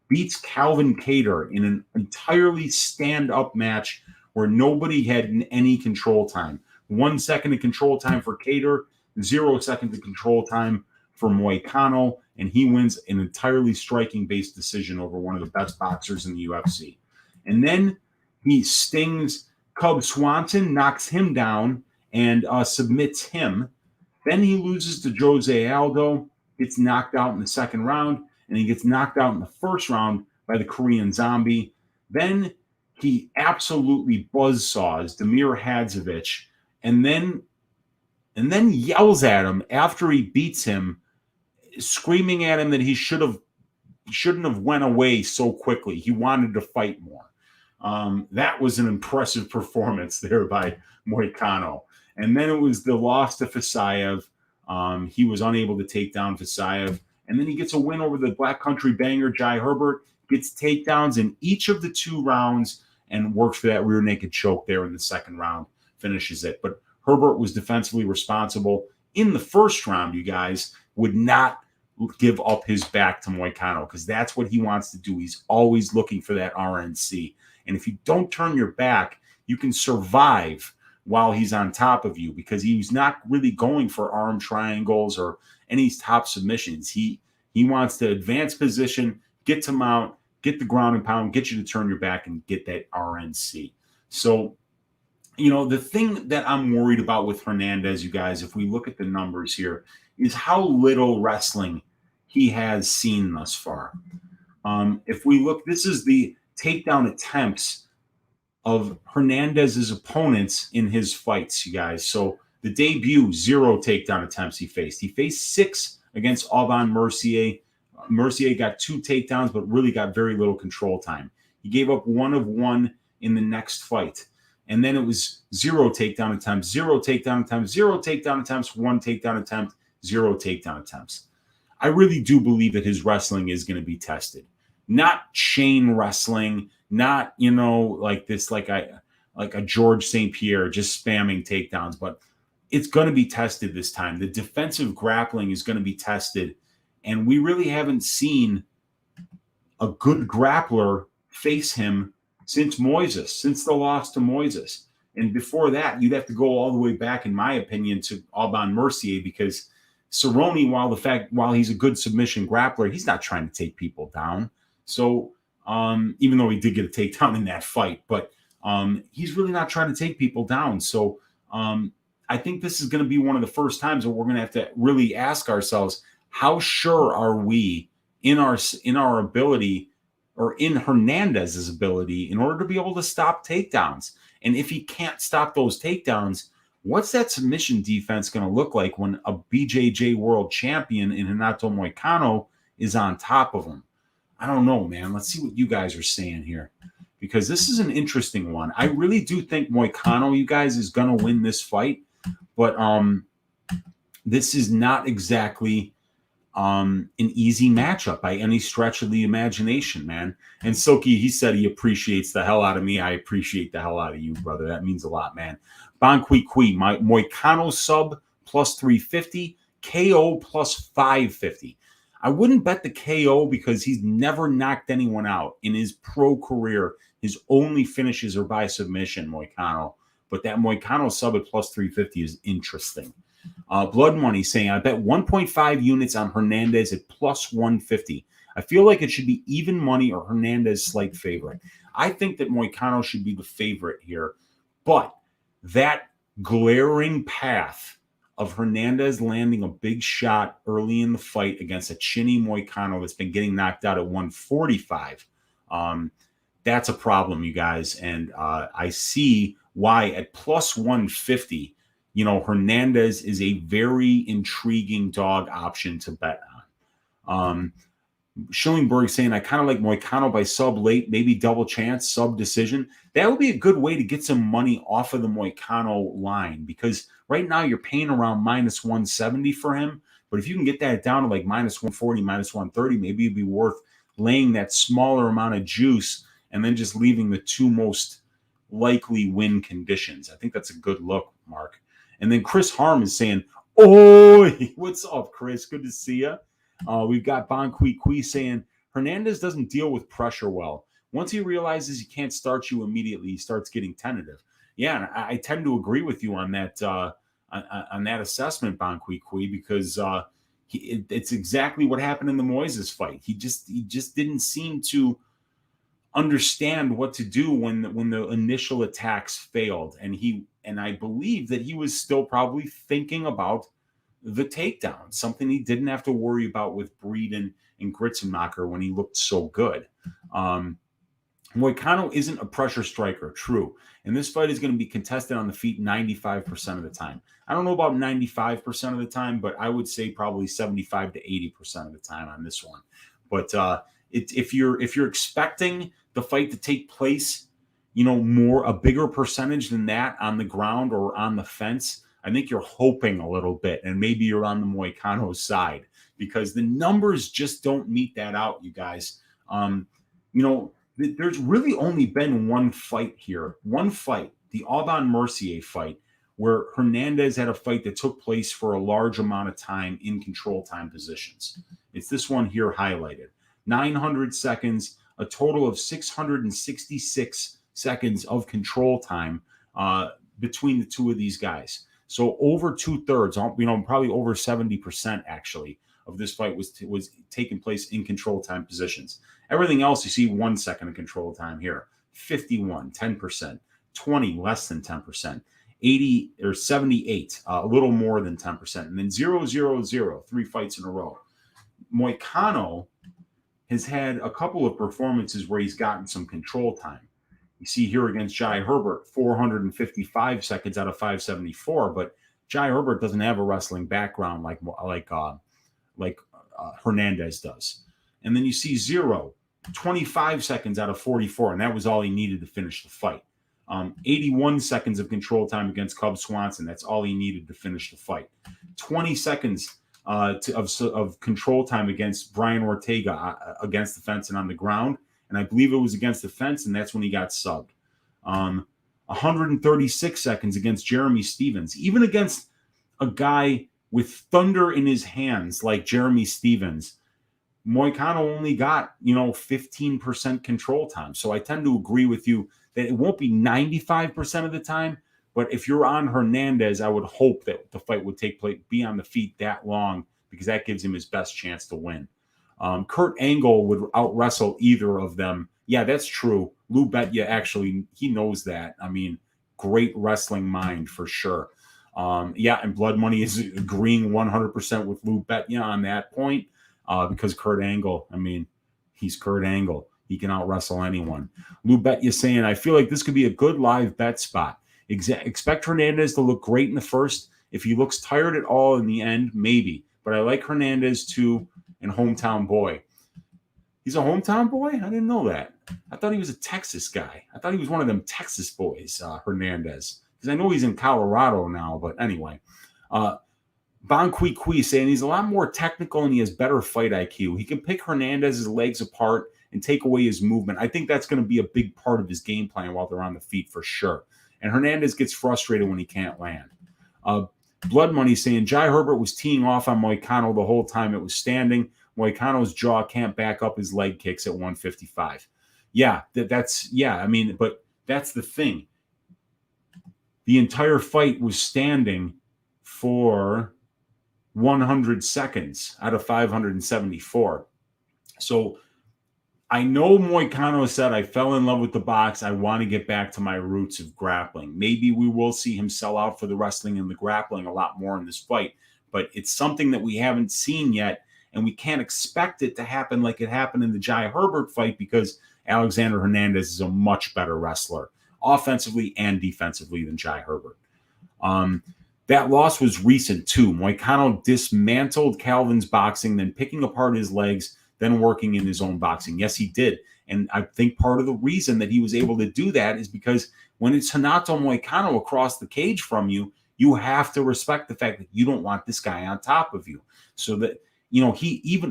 Speaker 1: Beats Calvin Kattar in an entirely stand-up match where nobody had any control time. 1 second of control time for Kattar, 0 seconds of control time for Moicano, and he wins an entirely striking-based decision over one of the best boxers in the UFC. And then he stings Cub Swanson, knocks him down, and submits him. Then he loses to Jose Aldo, gets knocked out in the second round, and he gets knocked out in the first round by the Korean Zombie. Then he absolutely buzzsaws Damir Hadzovic, and then and then yells at him after he beats him, screaming at him that he shouldn't have went away so quickly. He wanted to fight more. That was an impressive performance there by Moicano. And then it was the loss to Fasayev. He was unable to take down Fasayev. And then he gets a win over the Black Country banger, Jai Herbert, gets takedowns in each of the 2 rounds and works for that rear naked choke there in the second round, finishes it. But Herbert was defensively responsible. In the first round, you guys, would not give up his back to Moicano because that's what he wants to do. He's always looking for that RNC. And if you don't turn your back, you can survive while he's on top of you because he's not really going for arm triangles or any top submissions. He wants to advance position, get to mount, get the ground and pound, get you to turn your back and get that RNC. So, the thing that I'm worried about with Hernandez, you guys, if we look at the numbers here, is how little wrestling he has seen thus far. If we look, this is the takedown attempts of Hernandez's opponents in his fights, you guys. So the debut, 0 takedown attempts he faced. He faced 6 against Aubin Mercier. Mercier got 2 takedowns, but really got very little control time. He gave up 1 of 1 in the next fight. And then it was 0 takedown attempts, 0 takedown attempts, 0 takedown attempts, 1 takedown attempt, 0 takedown attempts. I really do believe that his wrestling is going to be tested. Not chain wrestling, not, like this, like a George St. Pierre just spamming takedowns, but it's going to be tested this time. The defensive grappling is going to be tested. And we really haven't seen a good grappler face him since Moises, since the loss to Moises. And before that, you'd have to go all the way back, in my opinion, to Aubin Mercier because Cerrone, while he's a good submission grappler, he's not trying to take people down. So even though he did get a takedown in that fight, but he's really not trying to take people down. So I think this is going to be one of the first times where we're going to have to really ask ourselves, how sure are we in our ability, or in Hernandez's ability, in order to be able to stop takedowns? And if he can't stop those takedowns, what's that submission defense going to look like when a BJJ world champion in Renato Moicano is on top of him? I don't know, man. Let's see what you guys are saying here, because this is an interesting one. I really do think Moicano, you guys, is going to win this fight, but this is not exactly an easy matchup by any stretch of the imagination, man. And Silky, he said he appreciates the hell out of me. I appreciate the hell out of you, brother. That means a lot, man. Bon Qui, my Moicano sub plus 350, KO plus 550. I wouldn't bet the KO because he's never knocked anyone out in his pro career. His only finishes are by submission, Moicano. But that Moicano sub at plus 350 is interesting. Blood Money saying, I bet 1.5 units on Hernandez at plus 150. I feel like it should be even money or Hernandez slight favorite. I think that Moicano should be the favorite here. But that glaring path of Hernandez landing a big shot early in the fight against a chinny Moicano that's been getting knocked out at 145, that's a problem, you guys. And I see why at plus 150, Hernandez is a very intriguing dog option to bet on. Schillingberg saying, I kind of like Moicano by sub late, maybe double chance, sub decision. That would be a good way to get some money off of the Moicano line, because right now you're paying around minus 170 for him. But if you can get that down to like minus 140, minus 130, maybe it'd be worth laying that smaller amount of juice and then just leaving the 2 most likely win conditions. I think that's a good look, Mark. And then Chris Harm is saying, oh, what's up, Chris? Good to see you. We've got Bon Qui saying, Hernandez doesn't deal with pressure well. Once he realizes he can't start you immediately, he starts getting tentative. Yeah, and I tend to agree with you on that assessment, Bon Qui, because it's exactly what happened in the Moises fight. He just didn't seem to understand what to do when the initial attacks failed, and I believe that he was still probably thinking about the takedown, something he didn't have to worry about with Breeden and Gritzenmacher when he looked so good. Moicano isn't a pressure striker, true. And this fight is going to be contested on the feet 95% of the time. I don't know about 95% of the time, but I would say probably 75 to 80% of the time on this one. But if you're expecting the fight to take place, a bigger percentage than that on the ground or on the fence, I think you're hoping a little bit, and maybe you're on the Moicano side because the numbers just don't meet that out, you guys. There's really only been one fight here, the Aubin Mercier fight, where Hernandez had a fight that took place for a large amount of time in control time positions. It's this one here highlighted. 900 seconds, a total of 666 seconds of control time between the two of these guys. So over 2/3, probably over 70% actually of this fight was taking place in control time positions. Everything else, you see 1 second of control time here. 51, 10%, 20, less than 10%, 80 or 78, a little more than 10%, and then 0, 0, 0, 3 fights in a row. Moicano has had a couple of performances where he's gotten some control time. You see here against Jai Herbert, 455 seconds out of 574, but Jai Herbert doesn't have a wrestling background like Hernandez does. And then you see 25 seconds out of 44, and that was all he needed to finish the fight. 81 seconds of control time against Cub Swanson. That's all he needed to finish the fight. 20 seconds of control time against Brian Ortega against the fence and on the ground. And I believe it was against the fence, and that's when he got subbed. 136 seconds against Jeremy Stevens. Even against a guy with thunder in his hands like Jeremy Stevens, Moicano only got, 15% control time. So I tend to agree with you that it won't be 95% of the time. But if you're on Hernandez, I would hope that the fight would take place, be on the feet that long, because that gives him his best chance to win. Kurt Angle would out-wrestle either of them. Yeah, that's true. Lou Betya, actually, he knows that. I mean, great wrestling mind for sure. And Blood Money is agreeing 100% with Lou Betya on that point because Kurt Angle, he's Kurt Angle. He can out-wrestle anyone. Lou Betya saying, I feel like this could be a good live bet spot. Expect Hernandez to look great in the first. If he looks tired at all in the end, maybe. But I like Hernandez too, and hometown boy. He's a hometown boy? I didn't know that. I thought he was a Texas guy. I thought he was one of them Texas boys, Hernandez. Because I know he's in Colorado now, but anyway. Bon Kui saying he's a lot more technical and he has better fight IQ. He can pick Hernandez's legs apart and take away his movement. I think that's going to be a big part of his game plan while they're on the feet for sure. And Hernandez gets frustrated when he can't land. Blood Money saying Jai Herbert was teeing off on Moicano the whole time it was standing. Moicano's jaw can't back up his leg kicks at 155. Yeah, but that's the thing. The entire fight was standing for 100 seconds out of 574. So I know Moicano said, I fell in love with the box. I want to get back to my roots of grappling. Maybe we will see him sell out for the wrestling and the grappling a lot more in this fight, but it's something that we haven't seen yet, and we can't expect it to happen like it happened in the Jai Herbert fight because Alexander Hernandez is a much better wrestler, offensively and defensively, than Jai Herbert. That loss was recent too. Moicano dismantled Calvin's boxing, then picking apart his legs, then working in his own boxing. Yes, he did. And I think part of the reason that he was able to do that is because when it's Renato Moicano across the cage from you, you have to respect the fact that you don't want this guy on top of you. So that,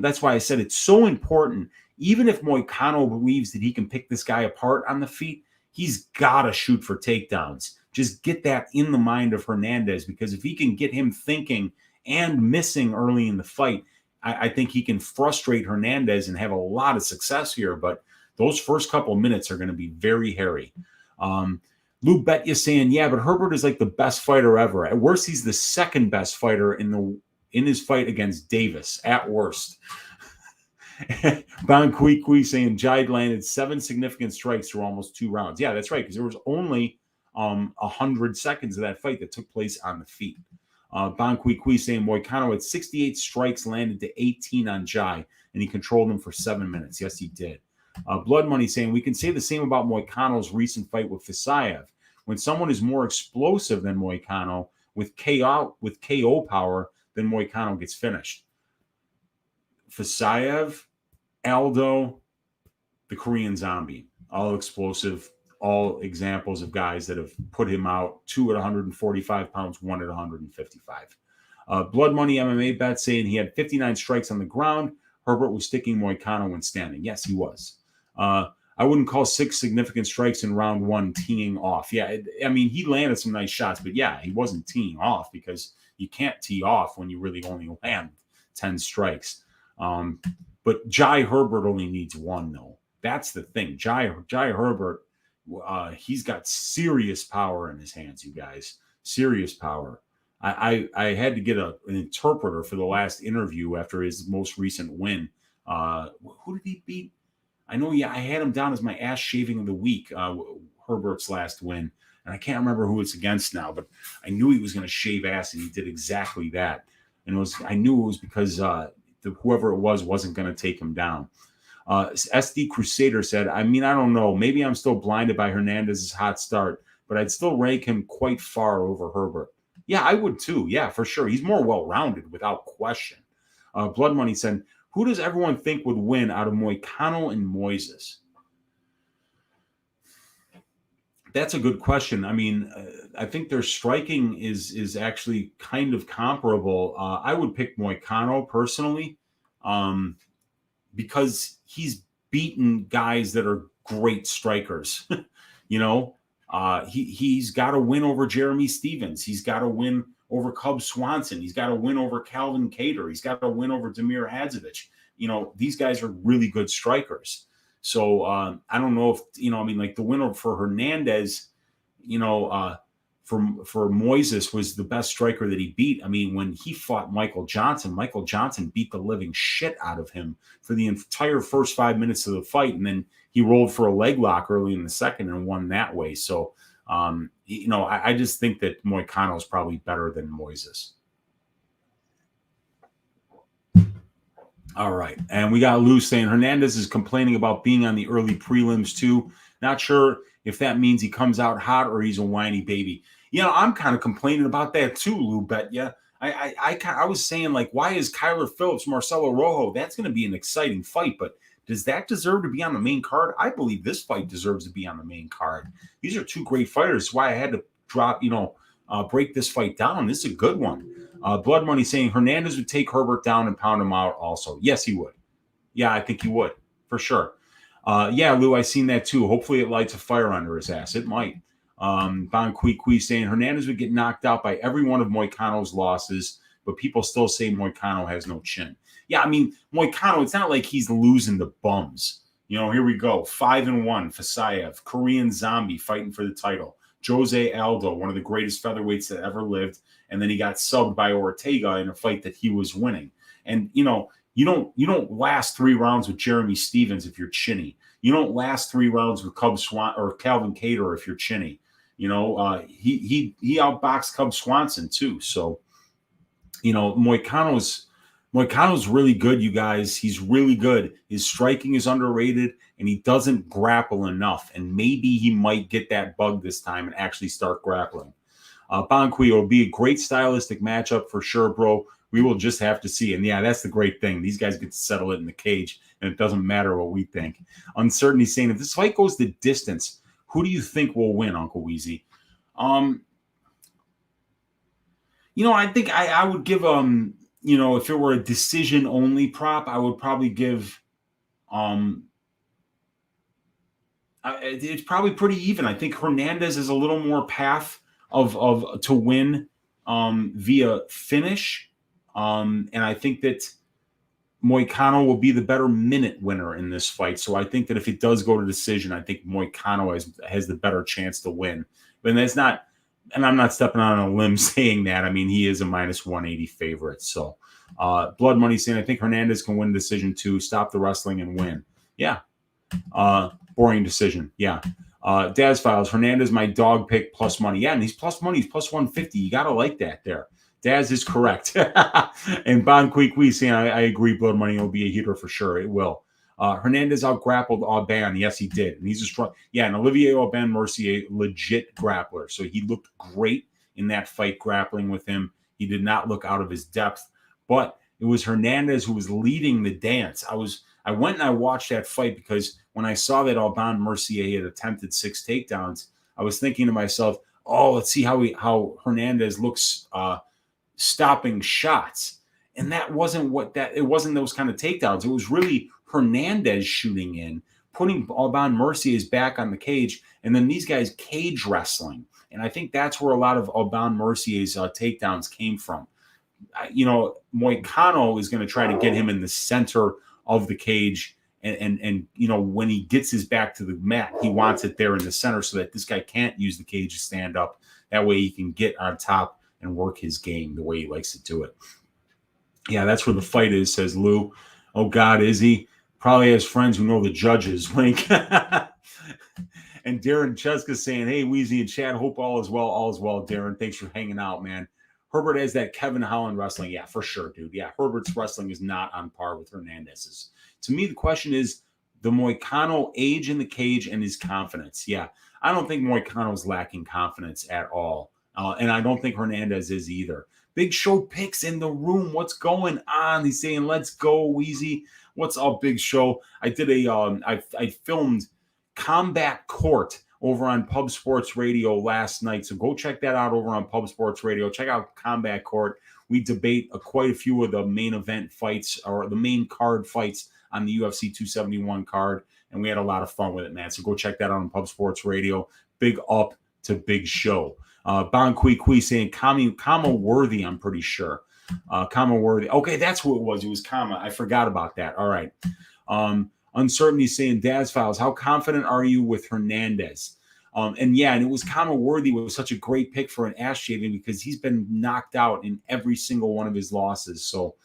Speaker 1: that's why I said it's so important. Even if Moicano believes that he can pick this guy apart on the feet, he's got to shoot for takedowns. Just get that in the mind of Hernandez, because if he can get him thinking and missing early in the fight, I think he can frustrate Hernandez and have a lot of success here. But those first couple of minutes are going to be very hairy. Lou Betya saying, yeah, but Herbert is like the best fighter ever. At worst, he's the second best fighter in his fight against Davis. At worst. Bon Kui saying Jai landed 7 significant strikes through almost 2 rounds. Yeah, that's right, because there was only 100 seconds of that fight that took place on the feet. Bon Kui saying Moicano had 68 strikes, landed to 18 on Jai, and he controlled him for 7 minutes. Yes, he did. Blood Money saying, we can say the same about Moicano's recent fight with Fisayev. When someone is more explosive than Moicano with KO power, then Moicano gets finished. Fisayev, Aldo, the Korean Zombie, all explosive, all examples of guys that have put him out. 2 at 145 pounds, 1 at 155. Blood Money MMA bet saying he had 59 strikes on the ground. Herbert was sticking Moicano when standing. Yes, he was. I wouldn't call 6 significant strikes in round 1 teeing off. Yeah, I mean, he landed some nice shots, but yeah, he wasn't teeing off because you can't tee off when you really only land 10 strikes. But Jai Herbert only needs 1, though. That's the thing. Jai Herbert, he's got serious power in his hands, you guys. Serious power. I had to get an interpreter for the last interview after his most recent win. Who did he beat? I know, I had him down as my ass shaving of the week, Herbert's last win. And I can't remember who it's against now, but I knew he was going to shave ass, and he did exactly that. And I knew it was because whoever it was wasn't going to take him down. SD Crusader said, I mean, I don't know. Maybe I'm still blinded by Hernandez's hot start, but I'd still rank him quite far over Herbert. Yeah, I would too. Yeah, for sure. He's more well-rounded without question. Blood Money said, who does everyone think would win out of Moicano and Moises? That's a good question. I mean, I think their striking is actually kind of comparable. I would pick Moicano personally because he's beaten guys that are great strikers. He's got a win over Jeremy Stevens. He's got a win over Cub Swanson. He's got a win over Calvin Kattar. He's got a win over Damir Hadzovic. These guys are really good strikers. So I don't know if, like the winner for Hernandez, for Moises was the best striker that he beat. I mean, when he fought Michael Johnson beat the living shit out of him for the entire first 5 minutes of the fight. And then he rolled for a leg lock early in the second and won that way. So, I just think that Moicano is probably better than Moises. All right. And we got Lou saying Hernandez is complaining about being on the early prelims too. Not sure if that means he comes out hot or he's a whiny baby. I'm kind of complaining about that too, Lou. Bet yeah. I was saying, like, why is Kyler Phillips, Marcelo Rojo? That's going to be an exciting fight, but does that deserve to be on the main card? I believe this fight deserves to be on the main card. These are 2 great fighters. That's why I had to drop, break this fight down. This is a good one. Blood Money saying Hernandez would take Herbert down and pound him out also. Yes, he would. Yeah, I think he would, for sure. Yeah, Lou, I seen that too. Hopefully it lights a fire under his ass. It might. Bon Kui saying Hernandez would get knocked out by every one of Moicano's losses, but people still say Moicano has no chin. Yeah, I mean, Moicano, it's not like he's losing to bums. Here we go. 5-1, Fisayev, Korean Zombie fighting for the title. Jose Aldo, one of the greatest featherweights that ever lived. And then he got subbed by Ortega in a fight that he was winning. And, you don't last 3 rounds with Jeremy Stevens if you're chinny. You don't last 3 rounds with Cub Swan or Calvin Kattar if you're chinny. He outboxed Cub Swanson too. So, Moicano's really good, you guys. He's really good. His striking is underrated, and he doesn't grapple enough. And maybe he might get that bug this time and actually start grappling. Bonqui, it'll be a great stylistic matchup for sure, bro. We will just have to see. And yeah, that's the great thing. These guys get to settle it in the cage, and it doesn't matter what we think. Uncertainty saying, if this fight goes the distance, who do you think will win, Uncle Weezy? I think I would give if it were a decision only prop, I would probably give it's probably pretty even. I think Hernandez is a little more path of to win via finish. And I think that Moicano will be the better minute winner in this fight. So I think that if it does go to decision, I think Moicano has the better chance to win. But that's not, and I'm not stepping on a limb saying that. I mean, he is a -180 favorite. So Blood Money saying, I think Hernandez can win decision too. Stop the wrestling and win. Yeah. Boring decision. Yeah. Daz Files, Hernandez, my dog pick plus money. Yeah, and he's plus money. He's plus 150. You got to like that there. Daz is correct. And Bon Kui saying, I agree, Blood Money will be a heater for sure. It will. Hernandez out-grappled Aubin. Yes, he did. And he's a strong... Yeah, and Olivier Aubin-Mercier, legit grappler. So he looked great in that fight grappling with him. He did not look out of his depth. But it was Hernandez who was leading the dance. I went and I watched that fight because when I saw that Aubin-Mercier had attempted 6 takedowns, I was thinking to myself, oh, let's see how Hernandez looks stopping shots. And that wasn't it wasn't those kind of takedowns. It was really Hernandez shooting in, putting Aubin-Mercier's back on the cage, and then these guys cage wrestling. And I think that's where a lot of Aubin-Mercier's takedowns came from. Moicano is going to try to get him in the center of the cage. And when he gets his back to the mat, he wants it there in the center so that this guy can't use the cage to stand up. That way he can get on top and work his game the way he likes to do it. Yeah, that's where the fight is, says Lou. Oh, God, is he? Probably has friends who know the judges. Wink. And Darren Cheska saying, hey, Weezy and Chad, hope all is well. All is well, Darren. Thanks for hanging out, man. Herbert has that Kevin Holland wrestling. Yeah, for sure, dude. Yeah, Herbert's wrestling is not on par with Hernandez's. To me, the question is the Moicano age in the cage and his confidence. Yeah, I don't think Moicano's lacking confidence at all. And I don't think Hernandez is either. Big Show picks in the room. What's going on? He's saying, let's go, Weezy. What's up, Big Show? I did I filmed Combat Court over on Pub Sports Radio last night. So go check that out over on Pub Sports Radio. Check out Combat Court. We debate quite a few of the main event fights or the main card fights on the UFC 271 card. And we had a lot of fun with it, man. So go check that out on Pub Sports Radio. Big up to Big Show. Bon Kui saying Kama Worthy, I'm pretty sure. Kama Worthy. Okay, that's who it was. It was Kama. I forgot about that. All right. Uncertainty saying Daz Files, how confident are you with Hernandez? And it was Kama Worthy was such a great pick for an ass shaving because he's been knocked out in every single one of his losses. So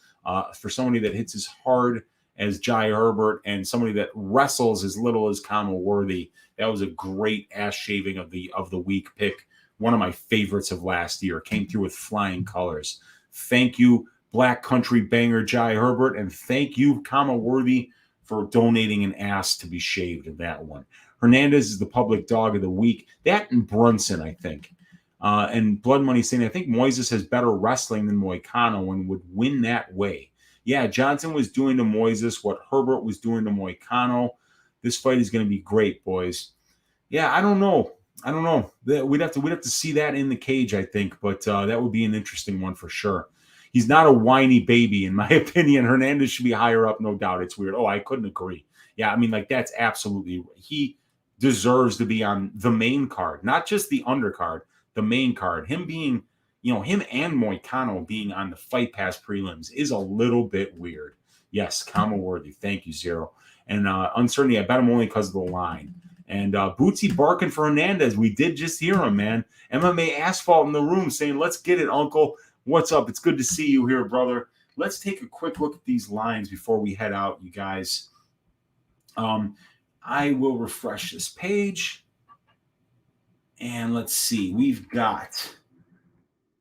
Speaker 1: for somebody that hits as hard as Jai Herbert and somebody that wrestles as little as Kama Worthy, that was a great ass shaving of the week pick. One of my favorites of last year. Came through with flying colors. Thank you, Black Country Banger Jai Herbert, and thank you, Kama Worthy, for donating an ass to be shaved in that one. Hernandez is the public dog of the week. That and Brunson, I think. And Blood Money saying, I think Moises has better wrestling than Moicano and would win that way. Yeah, Johnson was doing to Moises what Herbert was doing to Moicano. This fight is going to be great, boys. Yeah, I don't know. We'd have to see that in the cage, I think, but that would be an interesting one for sure. He's not a whiny baby, in my opinion. Hernandez should be higher up, no doubt. It's weird. Oh, I couldn't agree. Yeah, I mean, that's absolutely – he deserves to be on the main card, not just the undercard, the main card. Him being – him and Moicano being on the Fight Pass prelims is a little bit weird. Yes, Kama Worthy. Thank you, Zero. And Uncertainty, I bet him only because of the line. And Bootsy barking for Hernandez. We did just hear him, man. MMA Asphalt in the room saying, let's get it, Uncle. What's up? It's good to see you here, brother. Let's take a quick look at these lines before we head out, you guys. I will refresh this page. And let's see. We've got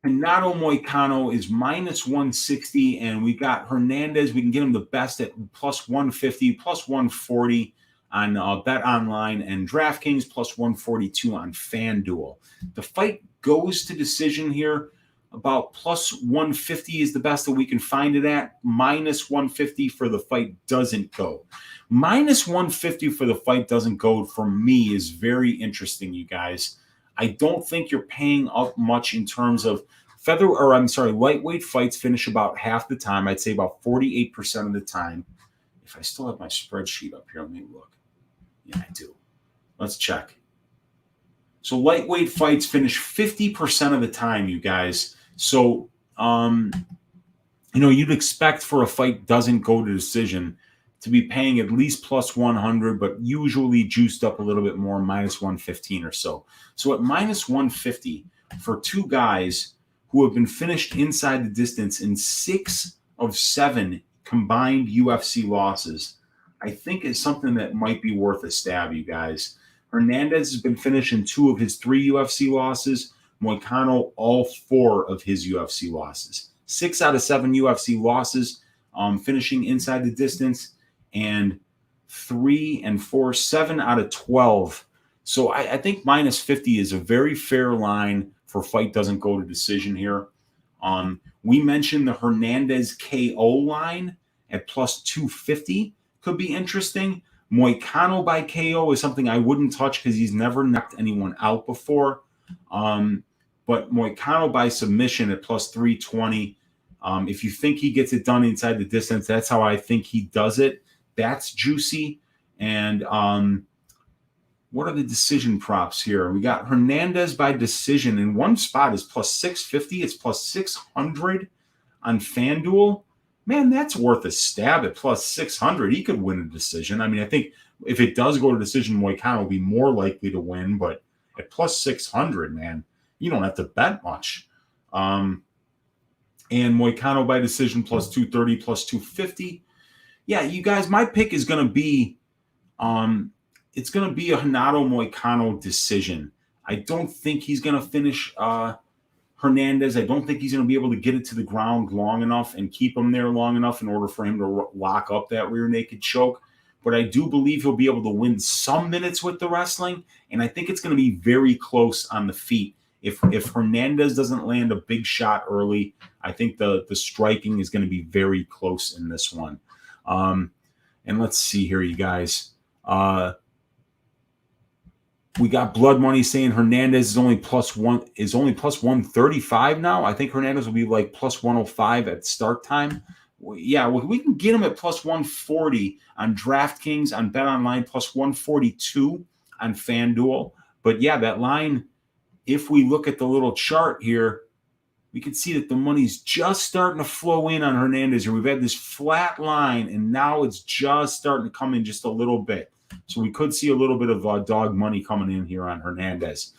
Speaker 1: Renato Moicano is minus 160. And we got Hernandez. We can get him the best at plus 150, plus 140 on Bet Online and DraftKings, plus 142 on FanDuel. The fight goes to decision here. About plus 150 is the best that we can find it at. Minus 150 for the fight doesn't go. Minus 150 for the fight doesn't go for me is very interesting, you guys. I don't think you're paying up much in terms of lightweight fights finish about half the time. I'd say about 48% of the time. If I still have my spreadsheet up here, let me look. Yeah, I do. Let's check. So lightweight fights finish 50% of the time, you guys. So, you'd expect for a fight doesn't go to decision to be paying at least plus 100, but usually juiced up a little bit more, minus 115 or so. So at minus 150 for two guys who have been finished inside the distance in 6 of 7 combined UFC losses, I think is something that might be worth a stab, you guys. Hernandez has been finished in 2 of his 3 UFC losses. Moicano, all 4 of his UFC losses. 6 out of 7 UFC losses, finishing inside the distance, and 3 and 4, 7 out of 12. So I think minus 50 is a very fair line for fight doesn't go to decision here. We mentioned the Hernandez KO line at plus 250 could be interesting. Moicano by KO is something I wouldn't touch because he's never knocked anyone out before. But Moicano by submission at plus 320. If you think he gets it done inside the distance, that's how I think he does it. That's juicy. And what are the decision props here? We got Hernandez by decision in one spot is plus 650. It's plus 600 on FanDuel. Man, that's worth a stab at plus 600. He could win a decision. I mean, I think if it does go to decision, Moicano will be more likely to win. But at plus 600, man, you don't have to bet much. And Moicano by decision plus 230, plus 250. Yeah, you guys, my pick is going to be it's going to be a Renato Moicano decision. I don't think he's going to finish Hernandez. I don't think he's going to be able to get it to the ground long enough and keep him there long enough in order for him to lock up that rear naked choke. But I do believe he'll be able to win some minutes with the wrestling, and I think it's going to be very close on the feet. If Hernandez doesn't land a big shot early, I think the striking is going to be very close in this one. And let's see here, you guys. We got Blood Money saying Hernandez is only plus 135 now. I think Hernandez will be like plus 105 at start time. Yeah, we can get him at plus 140 on DraftKings, on BetOnline, plus 142 on FanDuel. But yeah, that line, if we look at the little chart here, we can see that the money's just starting to flow in on Hernandez here. We've had this flat line, and now it's just starting to come in just a little bit. So we could see a little bit of dog money coming in here on Hernandez.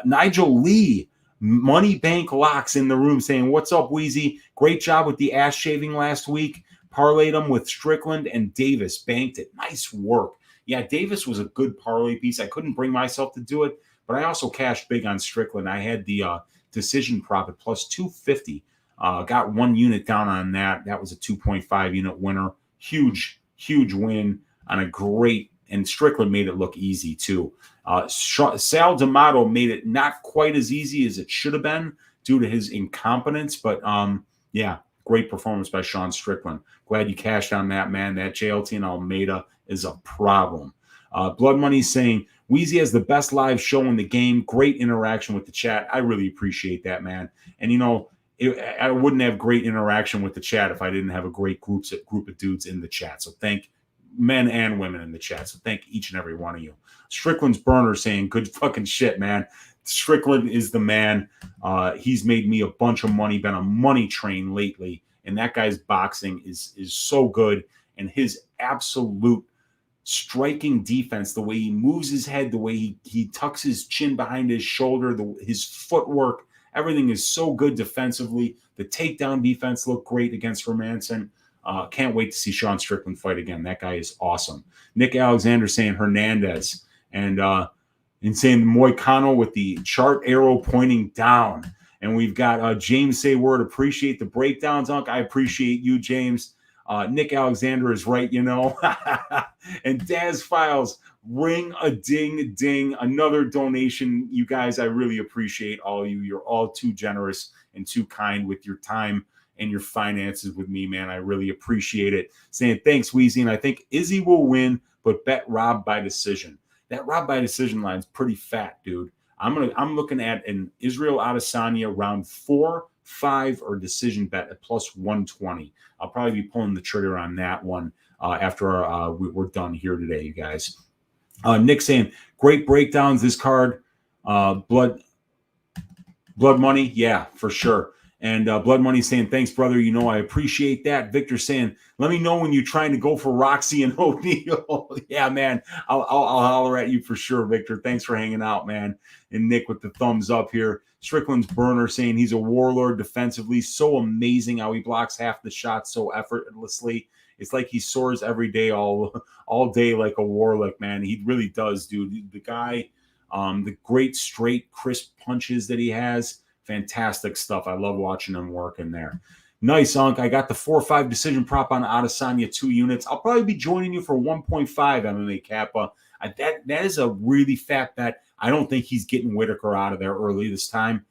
Speaker 1: Nigel Lee, Money Bank Locks in the room saying, what's up, Weezy? Great job with the ass shaving last week. Parlayed them with Strickland and Davis. Banked it. Nice work. Yeah, Davis was a good parlay piece. I couldn't bring myself to do it, but I also cashed big on Strickland. I had the decision prop at plus 250. Got 1 unit down on that. That was a 2.5 unit winner. Huge win on a great, and Strickland made it look easy too. Sal D'Amato made it not quite as easy as it should have been due to his incompetence, but yeah, great performance by Sean Strickland. Glad you cashed on that, man. That JLT and Almeida is a problem. Blood Money saying, Weezy has the best live show in the game. Great interaction with the chat. I really appreciate that, man. And, you know, I wouldn't have great interaction with the chat if I didn't have a great group of dudes in the chat. So thank men and women in the chat. So thank each and every one of you. Strickland's burner saying, good fucking shit, man. Strickland is the man. He's made me a bunch of money, been a money train lately. And that guy's boxing is so good. And his absolute striking defense, the way he moves his head, the way he tucks his chin behind his shoulder, his footwork, everything is so good defensively. The takedown defense looked great against Hermanson. Can't wait to see Sean Strickland fight again. That guy is awesome. Nick Alexander saying Hernandez, and saying Moicano with the chart arrow pointing down. And we've got James say word, appreciate the breakdowns, Unc. I appreciate you, James. Nick Alexander is right, you know. And Daz Files, ring a ding ding. Another donation. You guys, I really appreciate all of you. You're all too generous and too kind with your time and your finances with me, man. I really appreciate it. Saying thanks, Weezy. And I think Izzy will win, but bet Rob by decision. That Rob by decision line is pretty fat, dude. I'm looking at an Israel Adesanya round 4, 5, or decision bet at plus 120. I'll probably be pulling the trigger on that one after we're done here today, you guys. Nick saying, great breakdowns this card. Blood Money, yeah, for sure. And Blood Money saying, thanks, brother. You know, I appreciate that. Victor saying, let me know when you're trying to go for Roxy and O'Neal. Yeah, man, I'll holler at you for sure, Victor. Thanks for hanging out, man. And Nick with the thumbs up here. Strickland's burner saying he's a warlord defensively. So amazing how he blocks half the shots so effortlessly. It's like he soars every day, all day like a warlock, man. He really does, dude. The guy, the great straight, crisp punches that he has. Fantastic stuff. I love watching him work in there. Nice, Unc. I got the 4-5 decision prop on Adesanya 2 units. I'll probably be joining you for 1.5 MMA Kappa. That is a really fat bet. I don't think he's getting Whitaker out of there early this time.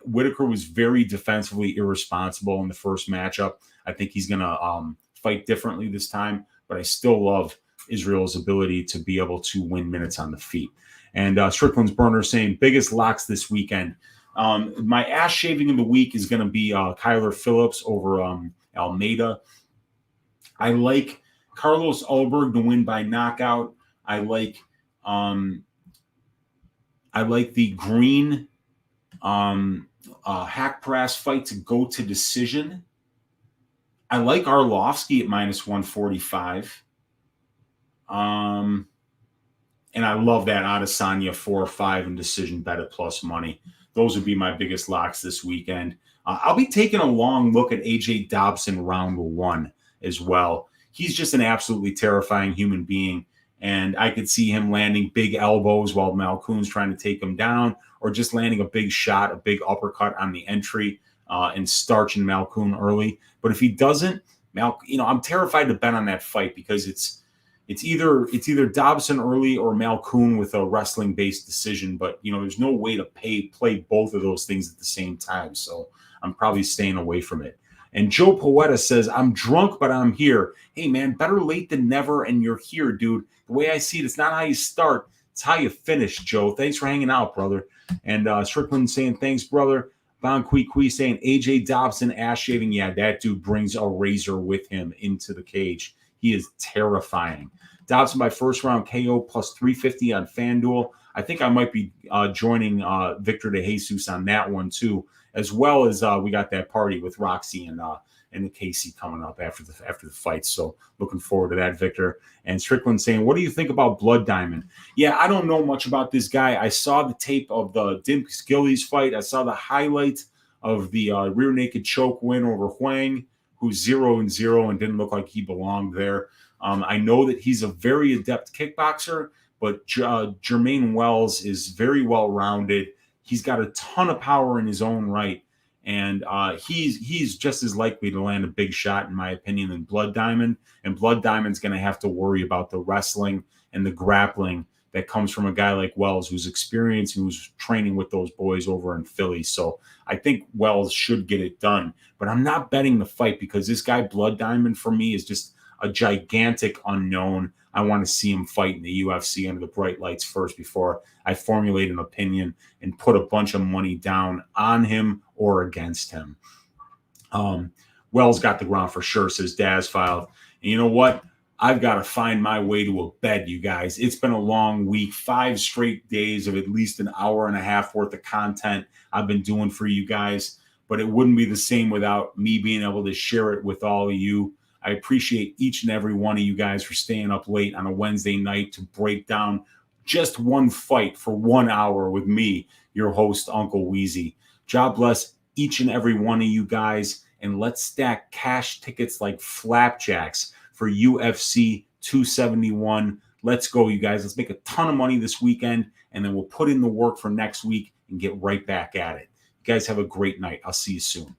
Speaker 1: Whitaker was very defensively irresponsible in the first matchup. I think he's going to fight differently this time, but I still love Israel's ability to be able to win minutes on the feet. And Strickland's Burner saying, biggest locks this weekend. My ass shaving of the week is going to be Kyler Phillips over Almeida. I like Carlos Ulberg to win by knockout. I like the Green hack press fight to go to decision. I like Arlovsky at -145. And I love that Adesanya 4-5 and decision bet at plus money. Those would be my biggest locks this weekend. I'll be taking a long look at AJ Dobson round 1 as well. He's just an absolutely terrifying human being. And I could see him landing big elbows while Malkoon's trying to take him down, or just landing a big shot, a big uppercut on the entry and starching Malkoon early. But if he doesn't, I'm terrified to bet on that fight because it's either Dobson early or Malkoon with a wrestling-based decision. But, there's no way to play both of those things at the same time. So I'm probably staying away from it. And Joe Poeta says, I'm drunk, but I'm here. Hey, man, better late than never, and you're here, dude. The way I see it, it's not how you start. It's how you finish, Joe. Thanks for hanging out, brother. And Strickland saying, thanks, brother. Von Kui saying, AJ Dobson ass shaving. Yeah, that dude brings a razor with him into the cage. He is terrifying. Dobson by first round KO plus 350 on FanDuel. I think I might be joining Victor De Jesus on that one too, as well as we got that party with Roxy and Casey coming up after the fight. So looking forward to that, Victor. And Strickland saying, what do you think about Blood Diamond? Yeah, I don't know much about this guy. I saw the tape of the Dimks Gillies fight. I saw the highlight of the rear naked choke win over Huang, who's 0-0 and didn't look like he belonged there. I know that he's a very adept kickboxer, but Jermaine Wells is very well-rounded. He's got a ton of power in his own right, and he's just as likely to land a big shot, in my opinion, than Blood Diamond. And Blood Diamond's going to have to worry about the wrestling and the grappling that comes from a guy like Wells, who's experienced, who's training with those boys over in Philly. So I think Wells should get it done. But I'm not betting the fight because this guy, Blood Diamond, for me, is just a gigantic unknown. I want to see him fight in the UFC under the bright lights first before I formulate an opinion and put a bunch of money down on him or against him. Wells got the ground for sure, says Daz Filed. And you know what? I've got to find my way to a bed, you guys. It's been a long week, 5 straight days of at least an hour and a half worth of content I've been doing for you guys. But it wouldn't be the same without me being able to share it with all of you. I appreciate each and every one of you guys for staying up late on a Wednesday night to break down just one fight for 1 hour with me, your host, Uncle Weezy. God bless each and every one of you guys, and let's stack cash tickets like flapjacks for UFC 271. Let's go, you guys. Let's make a ton of money this weekend, and then we'll put in the work for next week and get right back at it. You guys have a great night. I'll see you soon.